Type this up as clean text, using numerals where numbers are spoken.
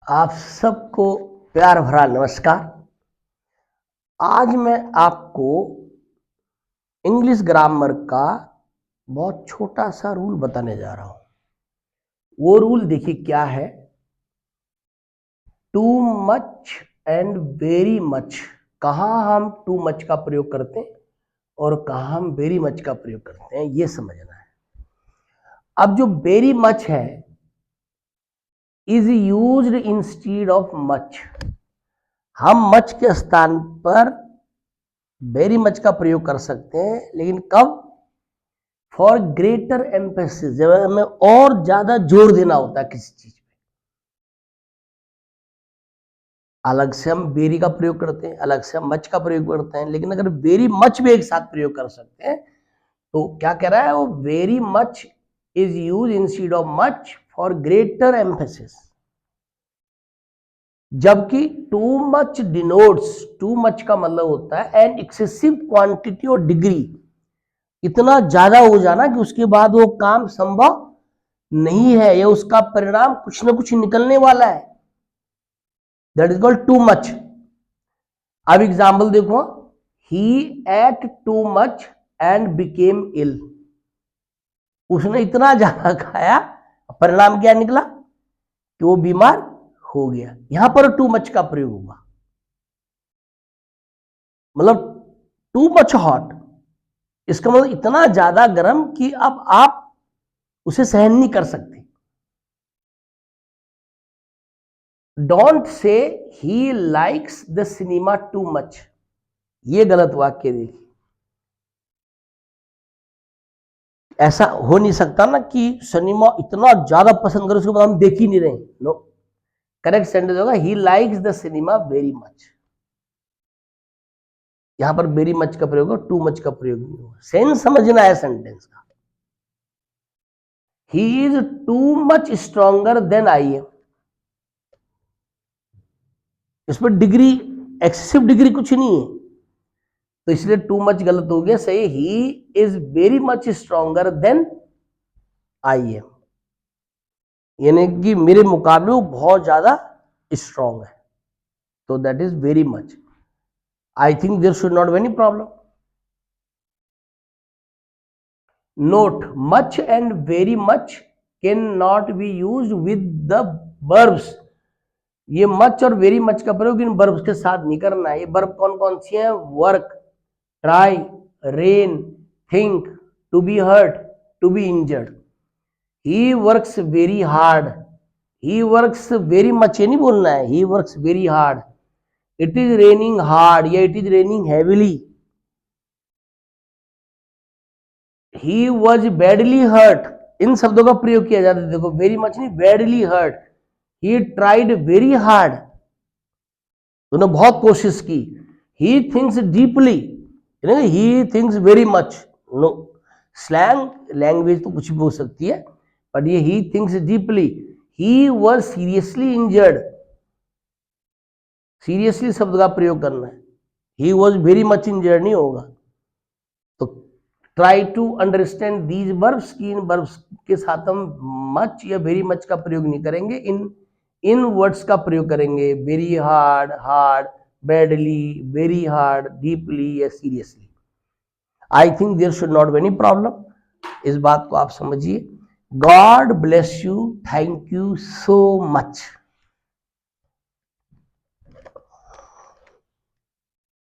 आप सबको प्यार भरा नमस्कार। आज मैं आपको इंग्लिश ग्रामर का बहुत छोटा सा रूल बताने जा रहा हूं। वो रूल देखिए क्या है। To much and very much. कहां हम टू मच का प्रयोग करते हैं और कहां हम वेरी मच का प्रयोग करते हैं, ये समझना है। अब जो वेरी मच है is used instead of much. हम मच के स्थान पर वेरी मच का प्रयोग कर सकते हैं, लेकिन कब? फॉर ग्रेटर एम्फेसिस, जब हमें और ज्यादा जोर देना होता है किसी चीज पे, अलग से हम वेरी का प्रयोग करते हैं, अलग से हम मच का प्रयोग करते हैं। लेकिन अगर वेरी मच भी एक साथ प्रयोग कर सकते हैं तो क्या कह रहा है वो? Very much is use instead of much for greater emphasis. जबकि too much denotes, too much का मतलब होता है एन एक्सेसिव क्वांटिटी और डिग्री, इतना ज्यादा हो जाना कि उसके बाद वो काम संभव नहीं है या उसका परिणाम कुछ ना कुछ निकलने वाला है। That is called too much. अब एग्जाम्पल देखो, he ate too much and became ill. उसने इतना ज्यादा खाया, परिणाम क्या निकला कि वो बीमार हो गया। यहां पर टू मच का प्रयोग हुआ, मतलब टू मच हॉट, इसका मतलब इतना ज्यादा गर्म कि अब आप उसे सहन नहीं कर सकते। Don't say he likes the cinema too much, ये गलत वाक्य देखिए। ऐसा हो नहीं सकता ना कि सिनेमा इतना ज्यादा पसंद करे उसके बाद हम देख ही नहीं रहे। नो, करेक्ट सेंटेंस होगा he likes the cinema very much. यहां पर वेरी मच का प्रयोग हो, टू मच का प्रयोग नहीं होगा। सेंस समझना है सेंटेंस का। He is too much stronger than I am. इस पर डिग्री, एक्सेसिव डिग्री कुछ नहीं है, तो इसलिए टू मच गलत हो गया। सही, he is very much stronger than I am, यानी कि मेरे मुकाबले वो बहुत ज्यादा स्ट्रॉन्ग है। तो that is very much. I think there should not be any problem. Note, much and very much can not be use with the verbs. ये मच और वेरी मच का प्रयोग इन वर्ब्स के साथ नहीं करना है। ये वर्ब कौन कौन सी है? Work, try, rain, think, to be hurt, to be injured. He works very hard, he works very much ये नहीं बोलना है, he works very hard. It is raining hard या it is raining heavily. He was badly hurt, इन शब्दों का प्रयोग किया जाता है। देखो, वेरी मच नहीं, badly hurt. He tried very hard, उन्होंने बहुत कोशिश की। He thinks deeply, he thinks very much. No, slang language तो कुछ भी हो सकती है, बट ये he thinks deeply. He was seriously injured, seriously शब्द का प्रयोग करना है। He was very much injured नहीं होगा। तो try to understand these verbs, की इन वर्ब्स के साथ हम मच या वेरी मच का प्रयोग नहीं करेंगे, इन वर्ड्स का प्रयोग करेंगे। Very hard, hard, badly, very hard, deeply या seriously. I think there should not be any problem. इस बात को आप समझिए। God bless you, thank you so much.